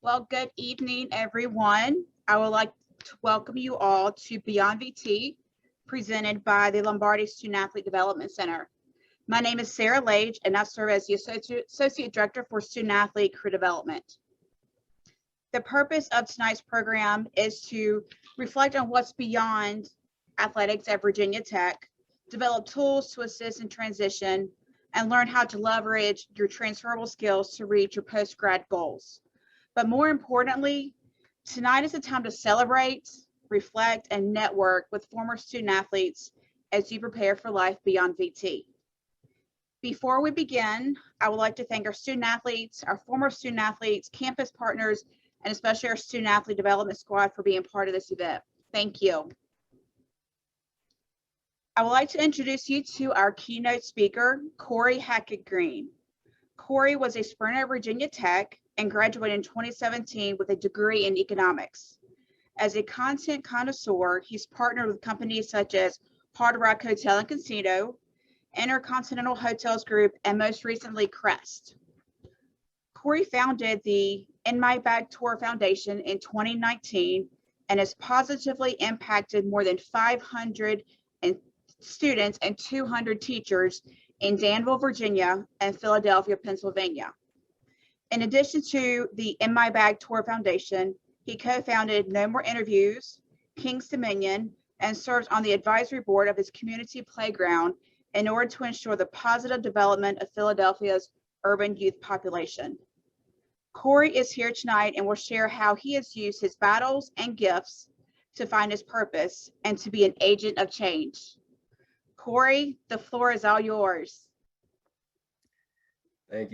Well, good evening, everyone. I would like to welcome you all to Beyond VT, presented by the Lombardi Student Athlete Development Center. My name is Sarah Lage, and I serve as the Associate Director for Student Athlete Career Development. The purpose of tonight's program is to reflect on what's beyond athletics at Virginia Tech, develop tools to assist in transition, and learn how to leverage your transferable skills to reach your post-grad goals. But more importantly, tonight is a time to celebrate, reflect, and network with former student athletes as you prepare for life beyond VT. Before we begin, I would like to thank our student athletes, our former student athletes, campus partners, and especially our student athlete development squad for being part of this event. Thank you. I would like to introduce you to our keynote speaker, Corey Hackett-Greene. Corey was a sprinter at Virginia Tech and graduated in 2017 with a degree in economics. As a content connoisseur, he's partnered with companies such as Hard Rock Hotel and Casino, Intercontinental Hotels Group, and most recently, Crest. Corey founded the In My Bag Tour Foundation in 2019 and has positively impacted more than 500 students and 200 teachers in Danville, Virginia, and Philadelphia, Pennsylvania. In addition to the In My Bag Tour Foundation, he co-founded No More Interviews, King's Dominion, and serves on the advisory board of his community playground in order to ensure the positive development of Philadelphia's urban youth population. Corey is here tonight and will share how he has used his battles and gifts to find his purpose and to be an agent of change. Corey, the floor is all yours. Thank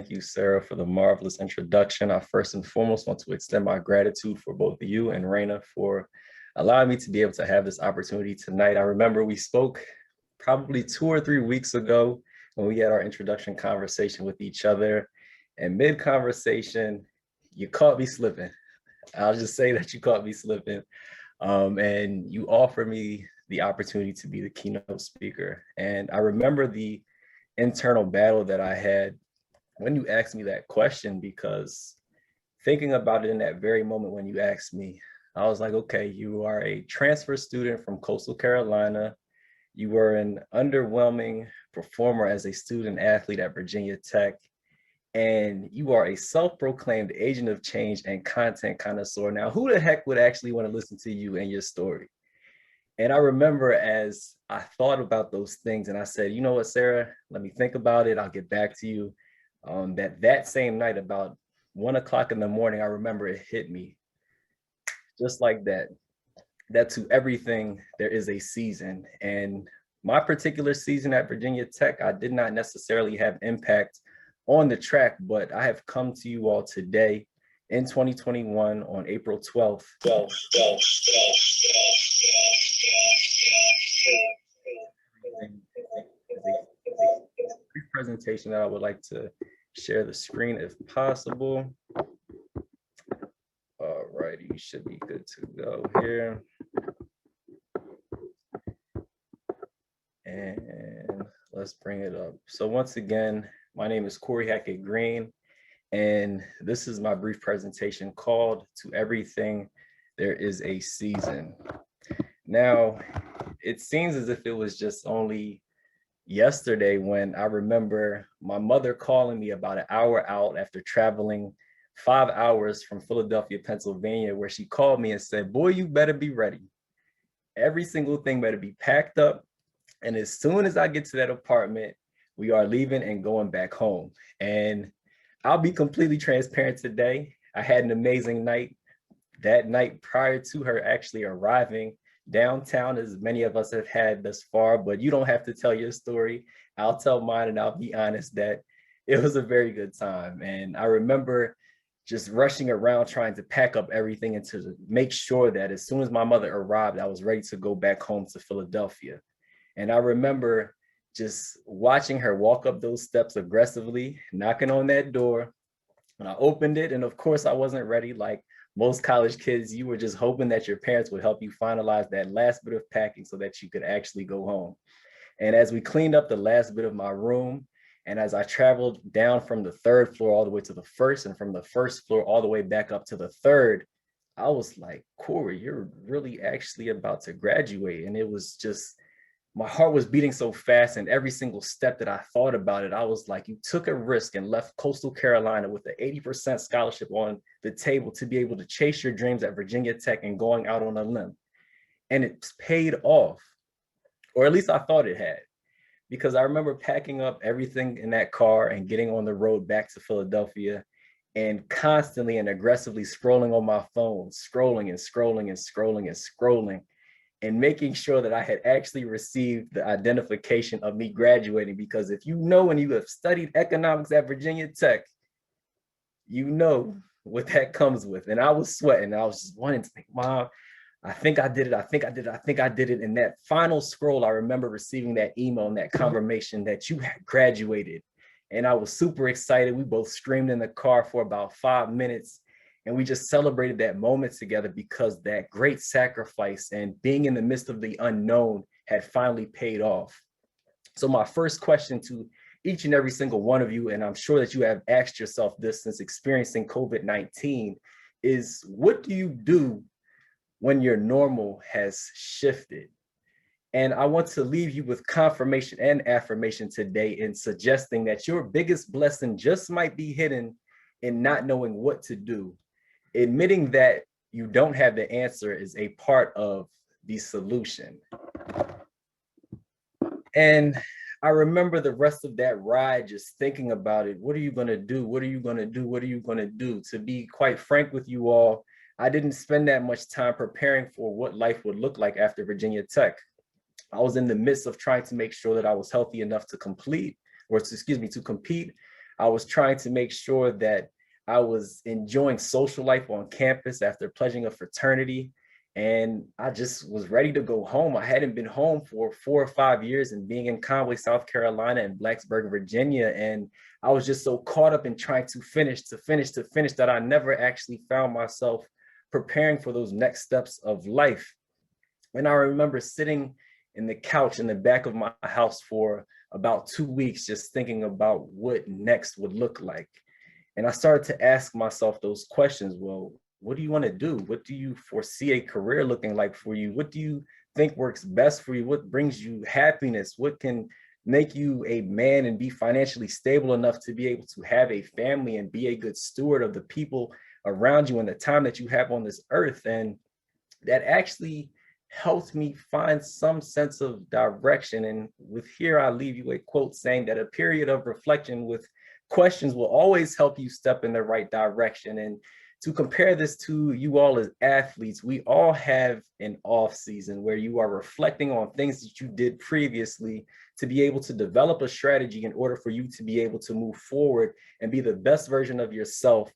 you, Sarah, for the marvelous introduction. I first and foremost want to extend my gratitude for both you and Raina for allowing me to be able to have this opportunity tonight. I remember we spoke probably 2 or 3 weeks ago when we had our introduction conversation with each other. And mid-conversation, you caught me slipping. I'll just say that you caught me slipping. And you offered me the opportunity to be the keynote speaker. And I remember the internal battle that I had when you asked me that question, because thinking about it in that very moment when you asked me, I was like, okay, you are a transfer student from Coastal Carolina. You were an underwhelming performer as a student athlete at Virginia Tech. And you are a self-proclaimed agent of change and content connoisseur. Now, who the heck would actually want to listen to you and your story? And I remember as I thought about those things and I said, you know what, Sarah, let me think about it. I'll get back to you. That same night, about 1 o'clock in the morning, I remember it hit me just like that. That to everything, there is a season. And my particular season at Virginia Tech, I did not necessarily have impact on the track, but I have come to you all today in 2021 on April 12th. Presentation that I would like to share the screen if possible. All righty, you should be good to go here. And let's bring it up. So once again, my name is Corey Hackett-Greene, and this is my brief presentation called To Everything There Is a Season. Now, it seems as if it was just only yesterday when I remember my mother calling me about an hour out after traveling 5 hours from Philadelphia, Pennsylvania, where she called me and said, boy, you better be ready. Every single thing better be packed up. And as soon as I get to that apartment, we are leaving and going back home. And I'll be completely transparent today. I had an amazing night. That night prior to her actually arriving downtown, as many of us have had thus far, but you don't have to tell your story. I'll tell mine, and I'll be honest that it was a very good time. And I remember just rushing around trying to pack up everything and to make sure that as soon as my mother arrived, I was ready to go back home to Philadelphia. And I remember just watching her walk up those steps aggressively, knocking on that door. And I opened it, and of course I wasn't ready. Like most college kids, you were just hoping that your parents would help you finalize that last bit of packing so that you could actually go home. And as we cleaned up the last bit of my room And as I traveled down from the third floor all the way to the first, and from the first floor all the way back up to the third, I was like, Corey, you're really actually about to graduate. And it was just, my heart was beating so fast, and every single step that I thought about it, I was like, you took a risk and left Coastal Carolina with an 80% scholarship on the table to be able to chase your dreams at Virginia Tech and going out on a limb. And it's paid off, or at least I thought it had, because I remember packing up everything in that car and getting on the road back to Philadelphia and constantly and aggressively scrolling on my phone, scrolling and scrolling and scrolling and scrolling, and making sure that I had actually received the identification of me graduating. Because if you know, when you have studied economics at Virginia Tech, you know what that comes with. And I was sweating. I was just wanting to think, Mom, I think I did it. I think I did it. I think I did it. And that final scroll, I remember receiving that email and that confirmation that you had graduated. And I was super excited. We both screamed in the car for about 5 minutes. And we just celebrated that moment together, because that great sacrifice and being in the midst of the unknown had finally paid off. So my first question to each and every single one of you, and I'm sure that you have asked yourself this since experiencing COVID-19, is what do you do when your normal has shifted? And I want to leave you with confirmation and affirmation today in suggesting that your biggest blessing just might be hidden in not knowing what to do. Admitting that you don't have the answer is a part of the solution. And I remember the rest of that ride just thinking about it. What are you going to do? What are you going to do? What are you going to do? To be quite frank with you all, I didn't spend that much time preparing for what life would look like after Virginia Tech. I was in the midst of trying to make sure that I was healthy enough to compete. I was trying to make sure that I was enjoying social life on campus after pledging a fraternity. And I just was ready to go home. I hadn't been home for 4 or 5 years, and being in Conway, South Carolina, and Blacksburg, Virginia. And I was just so caught up in trying to finish that I never actually found myself preparing for those next steps of life. And I remember sitting in the couch in the back of my house for about 2 weeks, just thinking about what next would look like. And I started to ask myself those questions. Well, what do you want to do? What do you foresee a career looking like for you? What do you think works best for you? What brings you happiness? What can make you a man and be financially stable enough to be able to have a family and be a good steward of the people around you in the time that you have on this earth? And that actually helped me find some sense of direction. And with here, I leave you a quote saying that a period of reflection with questions will always help you step in the right direction. And to compare this to you all as athletes, we all have an off season where you are reflecting on things that you did previously to be able to develop a strategy in order for you to be able to move forward and be the best version of yourself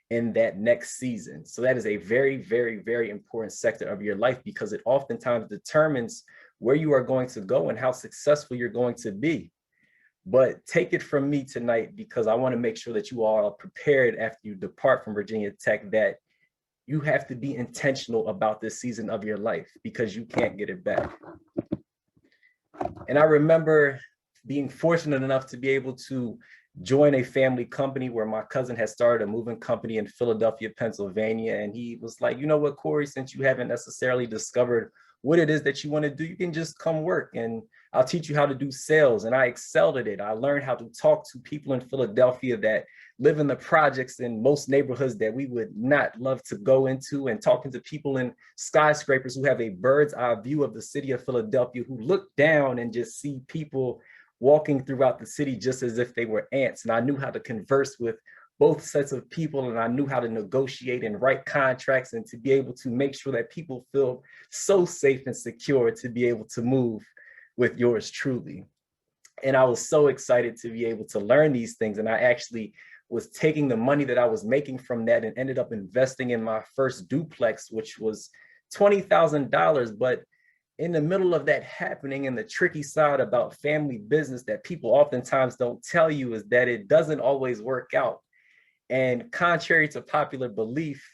in that next season. So that is a very, very, very important sector of your life, because it oftentimes determines where you are going to go and how successful you're going to be. But take it from me tonight, because I want to make sure that you all are prepared after you depart from Virginia Tech, that you have to be intentional about this season of your life, because you can't get it back. And I remember being fortunate enough to be able to join a family company where my cousin had started a moving company in Philadelphia, Pennsylvania. And he was like, you know what, Corey, since you haven't necessarily discovered what it is that you want to do, you can just come work and I'll teach you how to do sales. And I excelled at it. I learned how to talk to people in Philadelphia that live in the projects in most neighborhoods that we would not love to go into, and talking to people in skyscrapers who have a bird's eye view of the city of Philadelphia, who look down and just see people walking throughout the city just as if they were ants. And I knew how to converse with both sets of people, and I knew how to negotiate and write contracts and to be able to make sure that people feel so safe and secure to be able to move with yours truly. And I was so excited to be able to learn these things. And I actually was taking the money that I was making from that and ended up investing in my first duplex, which was $20,000. But in the middle of that happening, and the tricky side about family business that people oftentimes don't tell you, is that it doesn't always work out. And contrary to popular belief,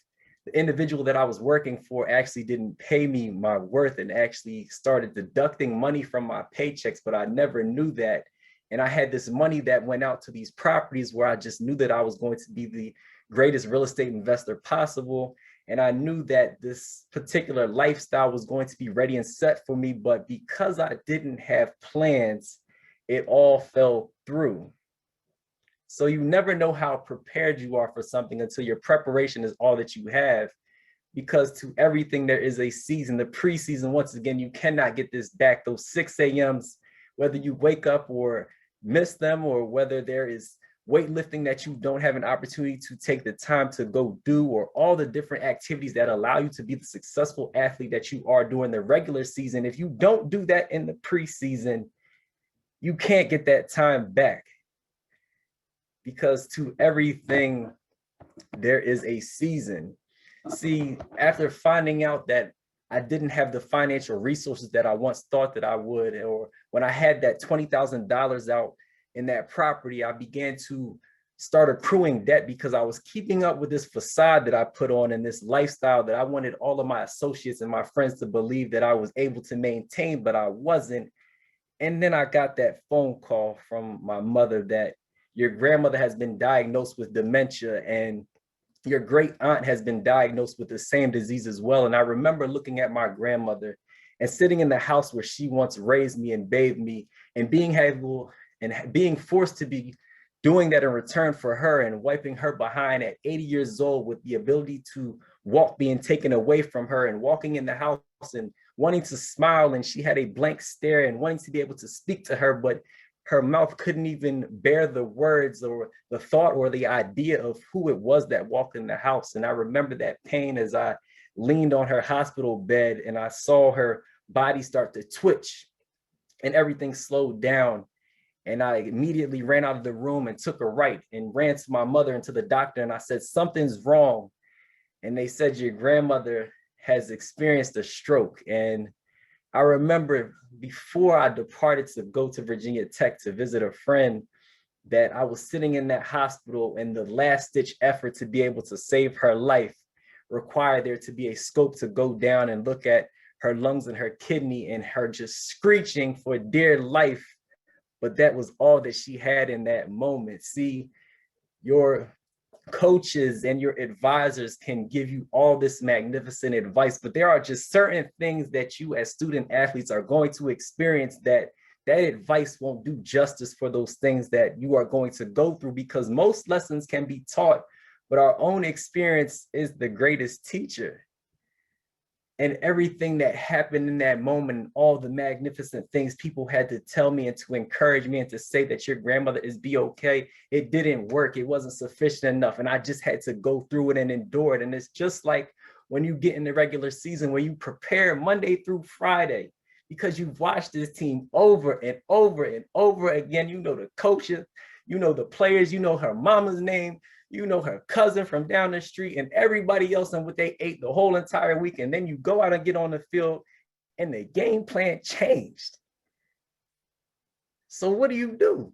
the individual that I was working for actually didn't pay me my worth and actually started deducting money from my paychecks, but I never knew that. And I had this money that went out to these properties where I just knew that I was going to be the greatest real estate investor possible. And I knew that this particular lifestyle was going to be ready and set for me. But because I didn't have plans, it all fell through. So you never know how prepared you are for something until your preparation is all that you have. Because to everything, there is a season. The preseason, once again, you cannot get this back. Those 6 a.m.s, whether you wake up or miss them, or whether there is weightlifting that you don't have an opportunity to take the time to go do, or all the different activities that allow you to be the successful athlete that you are during the regular season. If you don't do that in the preseason, you can't get that time back. Because to everything, there is a season. See, after finding out that I didn't have the financial resources that I once thought that I would, or when I had that $20,000 out in that property, I began to start accruing debt because I was keeping up with this facade that I put on and this lifestyle that I wanted all of my associates and my friends to believe that I was able to maintain, but I wasn't. And then I got that phone call from my mother that your grandmother has been diagnosed with dementia and your great aunt has been diagnosed with the same disease as well. And I remember looking at my grandmother and sitting in the house where she once raised me and bathed me, and being able and being forced to be doing that in return for her, and wiping her behind at 80 years old with the ability to walk being taken away from her, and walking in the house and wanting to smile, and she had a blank stare and wanting to be able to speak to her, but her mouth couldn't even bear the words or the thought or the idea of who it was that walked in the house. And I remember that pain as I leaned on her hospital bed and I saw her body start to twitch and everything slowed down. And I immediately ran out of the room and took a right and ran to my mother and to the doctor. And I said, something's wrong. And they said, your grandmother has experienced a stroke. And I remember before I departed to go to Virginia Tech to visit a friend, that I was sitting in that hospital, and the last ditch effort to be able to save her life required there to be a scope to go down and look at her lungs and her kidney, and her just screeching for dear life. But that was all that she had in that moment. See, your coaches and your advisors can give you all this magnificent advice, but there are just certain things that you as student athletes are going to experience that advice won't do justice for those things that you are going to go through, because most lessons can be taught, but our own experience is the greatest teacher. And everything that happened in that moment, all the magnificent things people had to tell me and to encourage me and to say that your grandmother is be okay, it didn't work. It wasn't sufficient enough. And I just had to go through it and endure it. And it's just like when you get in the regular season, where you prepare Monday through Friday, because you've watched this team over and over and over again. You know the coaches, you know the players, you know her mama's name, you know her cousin from down the street, and everybody else and what they ate the whole entire week. And then you go out and get on the field and the game plan changed. So what do?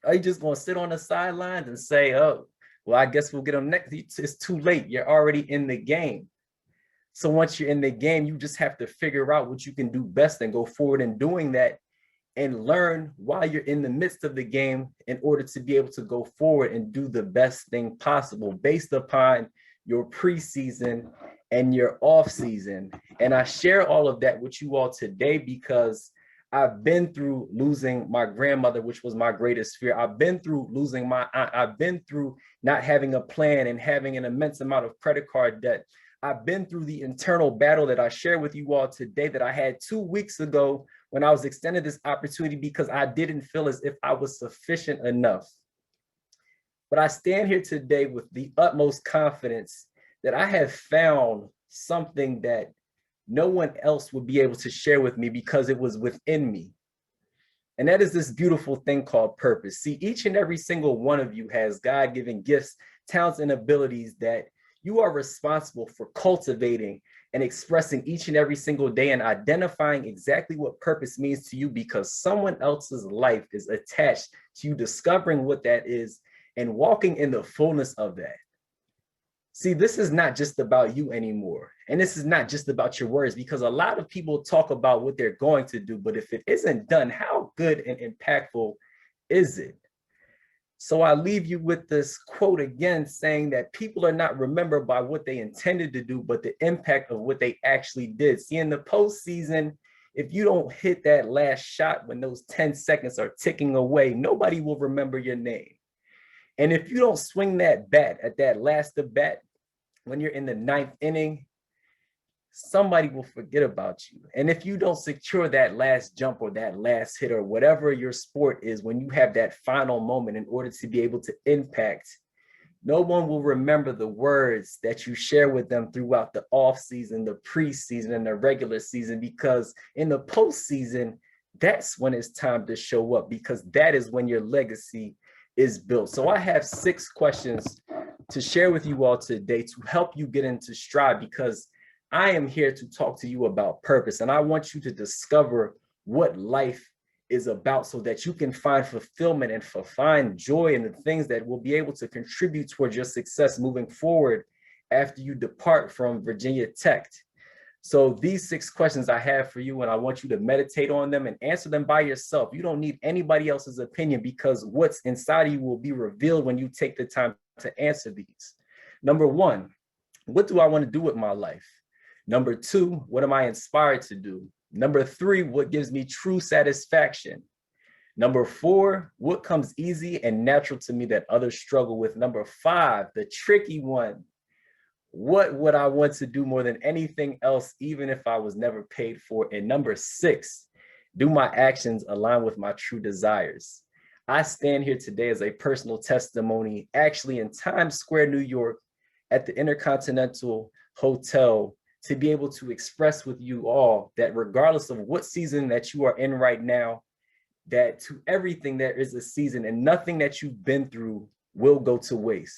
Are you just going to sit on the sidelines and say, oh, well, I guess we'll get them next? It's too late. You're already in the game. So once you're in the game, you just have to figure out what you can do best and go forward in doing that, and learn while you're in the midst of the game in order to be able to go forward and do the best thing possible based upon your preseason and your off season. And I share all of that with you all today because I've been through losing my grandmother, which was my greatest fear. I've been through losing my aunt. I've been through not having a plan and having an immense amount of credit card debt. I've been through the internal battle that I share with you all today that I had 2 weeks ago when I was extended this opportunity because I didn't feel as if I was sufficient enough. But I stand here today with the utmost confidence that I have found something that no one else would be able to share with me because it was within me. And that is this beautiful thing called purpose. See, each and every single one of you has God-given gifts, talents, and abilities that you are responsible for cultivating and expressing each and every single day, and identifying exactly what purpose means to you, because someone else's life is attached to you discovering what that is and walking in the fullness of that. See, this is not just about you anymore. And this is not just about your words, because a lot of people talk about what they're going to do, but if it isn't done, how good and impactful is it? So I leave you with this quote again, saying that people are not remembered by what they intended to do, but the impact of what they actually did. See, in the postseason, if you don't hit that last shot when those 10 seconds are ticking away, nobody will remember your name. And if you don't swing that bat at that last at bat, when you're in the 9th inning, somebody will forget about you. And if you don't secure that last jump or that last hit or whatever your sport is, when you have that final moment in order to be able to impact, no one will remember the words that you share with them throughout the off season, the preseason, and the regular season, because in the postseason, that's when it's time to show up, because that is when your legacy is built. So I have 6 questions to share with you all today to help you get into stride, because I am here to talk to you about purpose, and I want you to discover what life is about so that you can find fulfillment and find joy in the things that will be able to contribute towards your success moving forward after you depart from Virginia Tech. So these 6 questions I have for you, and I want you to meditate on them and answer them by yourself. You don't need anybody else's opinion, because what's inside of you will be revealed when you take the time to answer these. Number 1, what do I want to do with my life? Number 2, what am I inspired to do? Number 3, what gives me true satisfaction? Number 4, what comes easy and natural to me that others struggle with? Number 5, the tricky one, what would I want to do more than anything else, even if I was never paid for? And number 6, do my actions align with my true desires? I stand here today as a personal testimony, actually in Times Square, New York, at the Intercontinental Hotel, to be able to express with you all that regardless of what season that you are in right now, that to everything there is a season, and nothing that you've been through will go to waste.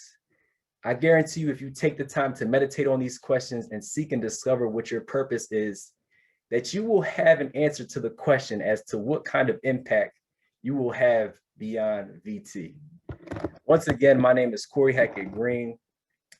I guarantee you, if you take the time to meditate on these questions and seek and discover what your purpose is, that you will have an answer to the question as to what kind of impact you will have beyond VT. Once again, my name is Corey Hackett-Greene.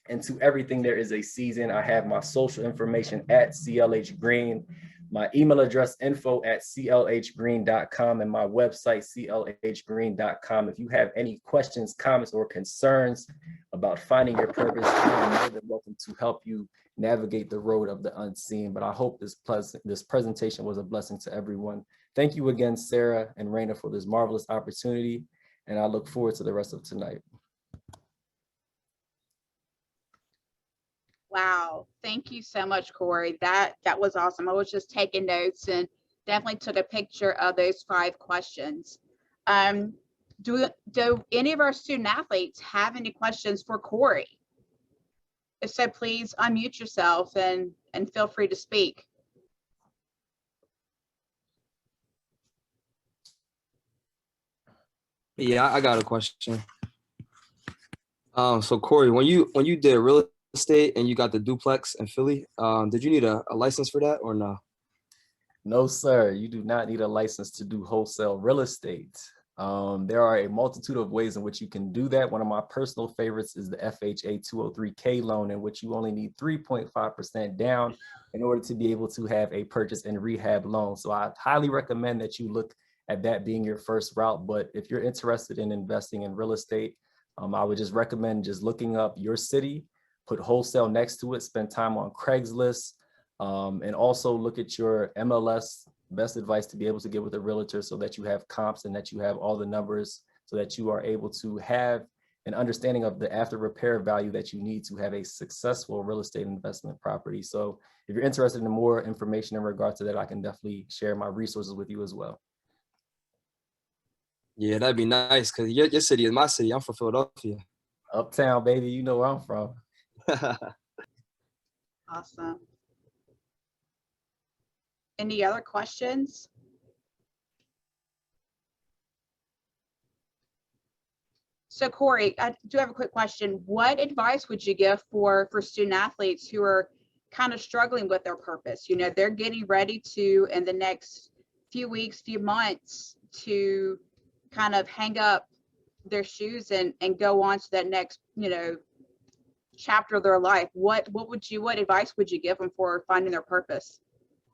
And to everything there is a season. I have my social information at CLH-Greene, my email address info@clhgreene.com, and my website clhgreene.com. If you have any questions, comments, or concerns about finding your purpose, I'm more than welcome to help you navigate the road of the unseen. But I hope this presentation was a blessing to everyone. Thank you again, Sarah and Raina, for this marvelous opportunity, and I look forward to the rest of tonight. Wow, thank you so much, Corey. That was awesome. I was just taking notes and definitely took a picture of those 5 questions. Do any of our student athletes have any questions for Corey? If so, please unmute yourself and feel free to speak. Yeah, I got a question. So Corey, when you did real estate and you got the duplex in Philly, did you need a license for that or no? No, sir. You do not need a license to do wholesale real estate. There are a multitude of ways in which you can do that. One of my personal favorites is the FHA 203K loan, in which you only need 3.5% down in order to be able to have a purchase and rehab loan. So I highly recommend that you look at that being your first route. But if you're interested in investing in real estate, I would just recommend just looking up your city, put wholesale next to it, spend time on Craigslist, and also look at your MLS. Best advice to be able to get with a realtor so that you have comps and that you have all the numbers so that you are able to have an understanding of the after repair value that you need to have a successful real estate investment property. So if you're interested in more information in regard to that, I can definitely share my resources with you as well. Yeah, that'd be nice, because your city is my city. I'm from Philadelphia. Uptown, baby, you know where I'm from. Awesome. Any other questions? So Corey, I do have a quick question. What advice would you give for student athletes who are kind of struggling with their purpose? You know, they're getting ready to, in the next few weeks, few months, to kind of hang up their shoes and go on to that next, you know, chapter of their life. What advice would you give them for finding their purpose?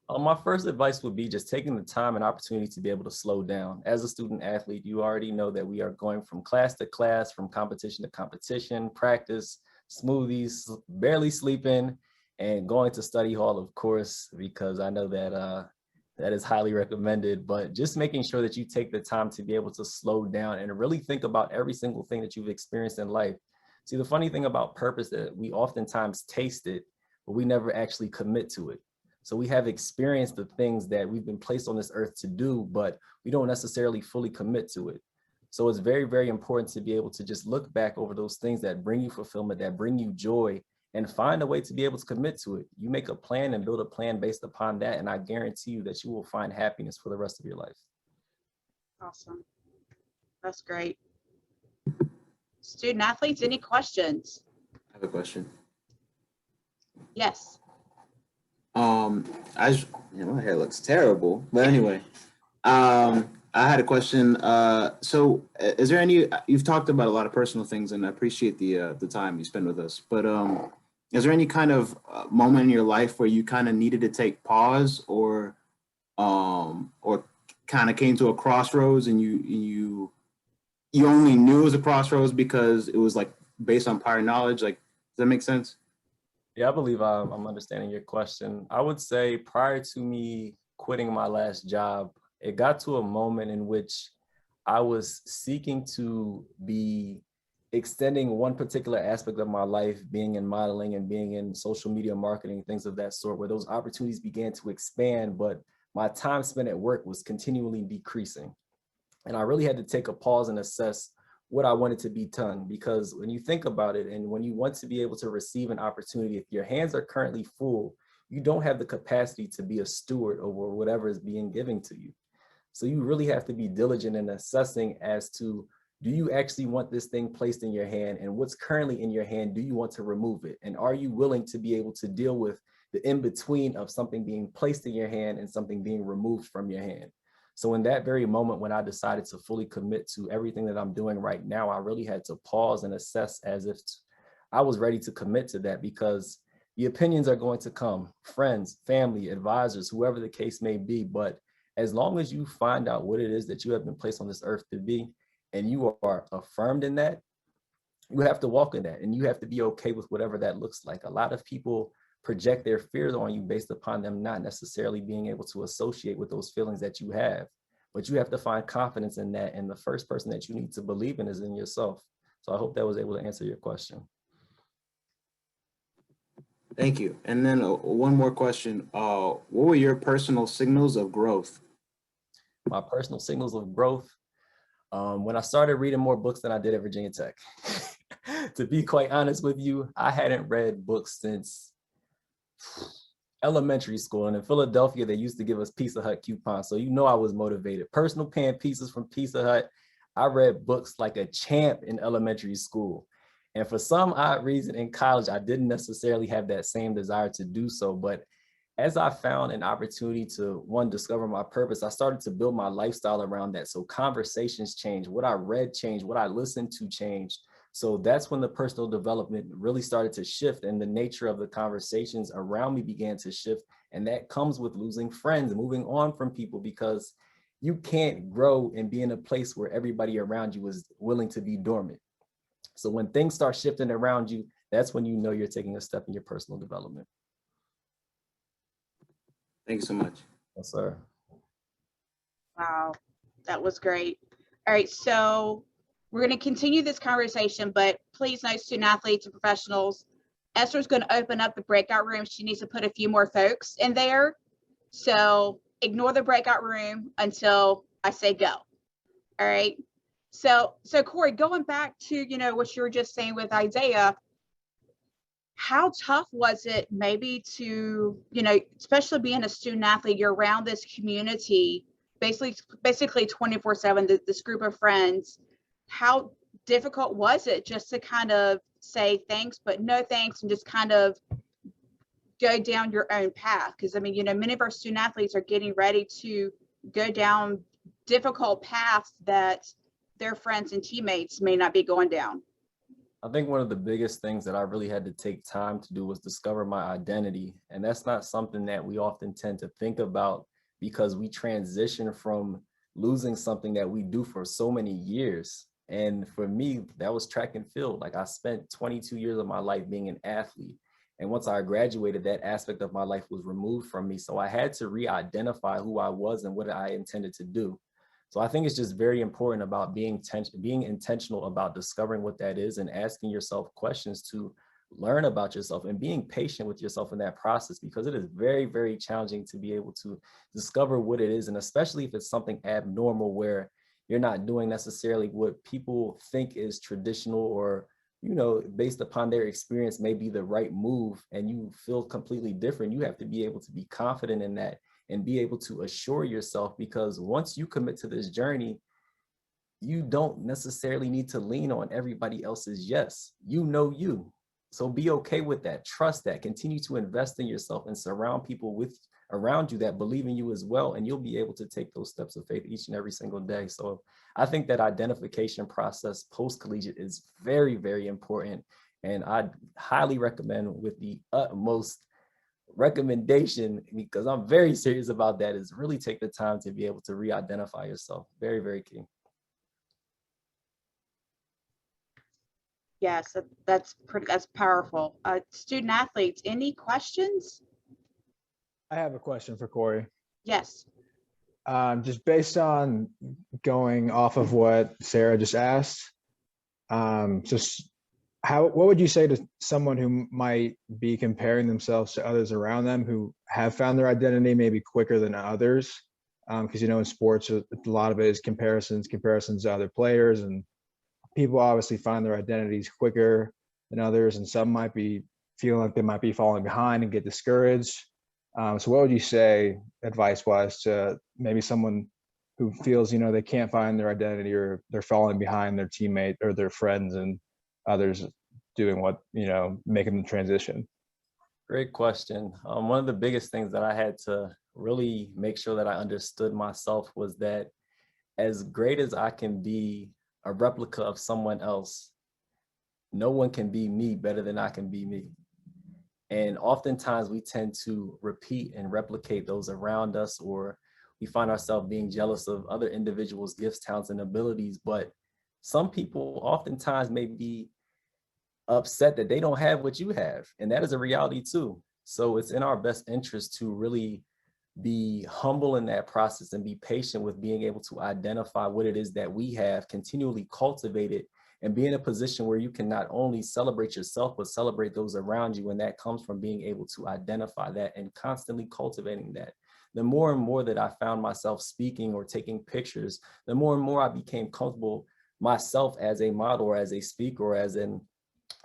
My first advice would be just taking the time and opportunity to be able to slow down. As a student athlete, you already know that we are going from class to class, from competition to competition, practice, smoothies, barely sleeping, and going to study hall, of course, because I know that that is highly recommended, but just making sure that you take the time to be able to slow down and really think about every single thing that you've experienced in life. See, the funny thing about purpose is that we oftentimes taste it, but we never actually commit to it. So we have experienced the things that we've been placed on this earth to do, but we don't necessarily fully commit to it. So it's very, very important to be able to just look back over those things that bring you fulfillment, that bring you joy, and find a way to be able to commit to it. You make a plan and build a plan based upon that, and I guarantee you that you will find happiness for the rest of your life. Awesome. That's great. Student athletes, any questions? I have a question. Yes. My hair looks terrible, but anyway, I had a question. So is there any, you've talked about a lot of personal things and I appreciate the time you spend with us, but is there any kind of moment in your life where you kind of needed to take pause or kind of came to a crossroads and you only knew it was a crossroads because it was like based on prior knowledge? Like, does that make sense? Yeah, I believe I'm understanding your question. I would say prior to me quitting my last job, it got to a moment in which I was seeking to be extending one particular aspect of my life, being in modeling and being in social media marketing, things of that sort, where those opportunities began to expand, but my time spent at work was continually decreasing. And I really had to take a pause and assess what I wanted to be done, because when you think about it and when you want to be able to receive an opportunity, if your hands are currently full, you don't have the capacity to be a steward over whatever is being given to you. So you really have to be diligent in assessing as to, do you actually want this thing placed in your hand, and what's currently in your hand, do you want to remove it? And are you willing to be able to deal with the in-between of something being placed in your hand and something being removed from your hand? So in that very moment, when I decided to fully commit to everything that I'm doing right now, I really had to pause and assess as if I was ready to commit to that, because the opinions are going to come, friends, family, advisors, whoever the case may be. But as long as you find out what it is that you have been placed on this earth to be, and you are affirmed in that, you have to walk in that, and you have to be okay with whatever that looks like. A lot of people project their fears on you based upon them not necessarily being able to associate with those feelings that you have. But you have to find confidence in that, and the first person that you need to believe in is in yourself. So I hope that was able to answer your question. Thank you. And then one more question. What were your personal signals of growth? My personal signals of growth, when I started reading more books than I did at Virginia Tech. To be quite honest with you, I hadn't read books since elementary school, and in Philadelphia they used to give us Pizza Hut coupons, so you know I was motivated. Personal pan pizzas from Pizza Hut. I read books like a champ in elementary school, and for some odd reason in college I didn't necessarily have that same desire to do so. But as I found an opportunity to, one, discover my purpose, I started to build my lifestyle around that. So conversations changed, what I read changed, what I listened to changed. So that's when the personal development really started to shift, and the nature of the conversations around me began to shift. And that comes with losing friends, moving on from people, because you can't grow and be in a place where everybody around you is willing to be dormant. So when things start shifting around you, that's when you know you're taking a step in your personal development. Thank you so much. Yes, sir. Wow, that was great. All right, so we're going to continue this conversation, but please note, student athletes and professionals, Esther's going to open up the breakout room. She needs to put a few more folks in there. So ignore the breakout room until I say go. All right. So Corey, going back to, what you were just saying with Isaiah, how tough was it maybe to, especially being a student athlete, you're around this community, basically 24/7, this group of friends. How difficult was it just to kind of say thanks, but no thanks, and just kind of go down your own path? Because, many of our student athletes are getting ready to go down difficult paths that their friends and teammates may not be going down. I think one of the biggest things that I really had to take time to do was discover my identity. And that's not something that we often tend to think about because we transition from losing something that we do for so many years. And for me, that was track and field. Like I spent 22 years of my life being an athlete. And once I graduated, that aspect of my life was removed from me. So I had to re-identify who I was and what I intended to do. So I think it's just very important about being intentional about discovering what that is and asking yourself questions to learn about yourself and being patient with yourself in that process, because it is very, very challenging to be able to discover what it is. And especially if it's something abnormal where you're not doing necessarily what people think is traditional or, you know, based upon their experience may be the right move and you feel completely different. You have to be able to be confident in that and be able to assure yourself, because once you commit to this journey, you don't necessarily need to lean on everybody else's yes. You know you. So be okay with that. Trust that. Continue to invest in yourself and surround people around you that believe in you as well. And you'll be able to take those steps of faith each and every single day. So I think that identification process post-collegiate is very, very important. And I highly recommend, with the utmost recommendation, because I'm very serious about that, is really take the time to be able to re-identify yourself. Very, very key. Yes, that's powerful. Student athletes, any questions? I have a question for Corey. Yes. Just based on going off of what Sarah just asked, what would you say to someone who might be comparing themselves to others around them who have found their identity maybe quicker than others? Because, you know, in sports, a lot of it is comparisons to other players, and people obviously find their identities quicker than others, and some might be feeling like they might be falling behind and get discouraged. So what would you say advice-wise to maybe someone who feels, you know, they can't find their identity or they're falling behind their teammate or their friends and others doing what, you know, making the transition? Great question. One of the biggest things that I had to really make sure that I understood myself was that as great as I can be a replica of someone else, no one can be me better than I can be me. And oftentimes we tend to repeat and replicate those around us, or we find ourselves being jealous of other individuals' gifts, talents, and abilities. But some people oftentimes may be upset that they don't have what you have. And that is a reality too. So it's in our best interest to really be humble in that process and be patient with being able to identify what it is that we have, continually cultivate it, and be in a position where you can not only celebrate yourself, but celebrate those around you. And that comes from being able to identify that and constantly cultivating that. The more and more that I found myself speaking or taking pictures, the more and more I became comfortable myself as a model or as a speaker or as an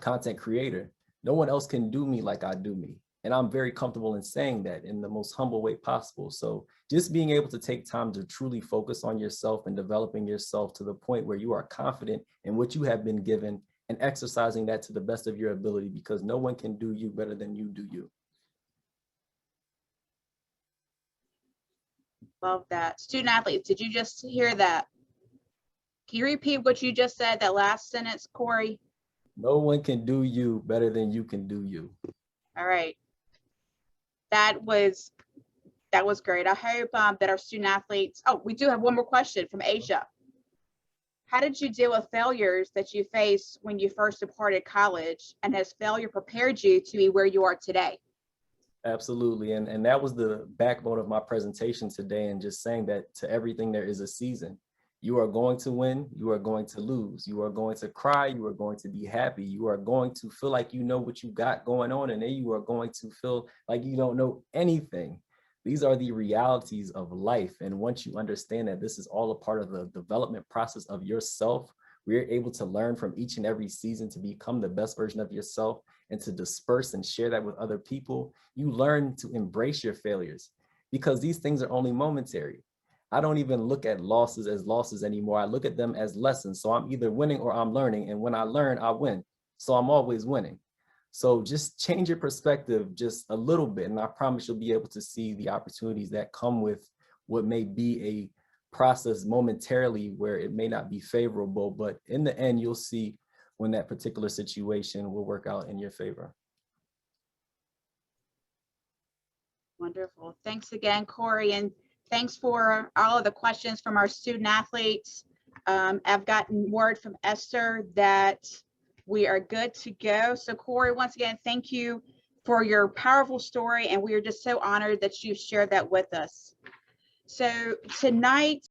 content creator. No one else can do me like I do me. And I'm very comfortable in saying that in the most humble way possible. So just being able to take time to truly focus on yourself and developing yourself to the point where you are confident in what you have been given and exercising that to the best of your ability, because no one can do you better than you do you. Love that. Student athletes, did you just hear that? Can you repeat what you just said, that last sentence, Corey? No one can do you better than you can do you. All right. That was great. I hope that our student athletes, we do have one more question from Asia. How did you deal with failures that you faced when you first departed college, and has failure prepared you to be where you are today? Absolutely. And that was the backbone of my presentation today, and just saying that to everything there is a season. You are going to win, you are going to lose, you are going to cry, you are going to be happy, you are going to feel like you know what you got going on, and then you are going to feel like you don't know anything. These are the realities of life. And once you understand that this is all a part of the development process of yourself, we're able to learn from each and every season to become the best version of yourself and to disperse and share that with other people. You learn to embrace your failures, because these things are only momentary. I don't even look at losses as losses anymore. I look at them as lessons. So I'm either winning or I'm learning. And when I learn, I win. So I'm always winning. So just change your perspective just a little bit. And I promise you'll be able to see the opportunities that come with what may be a process momentarily where it may not be favorable. But in the end, you'll see when that particular situation will work out in your favor. Wonderful. Thanks again, Corey, and thanks for all of the questions from our student athletes. I've gotten word from Esther that we are good to go. So Corey, once again, thank you for your powerful story, and we are just so honored that you shared that with us. So tonight,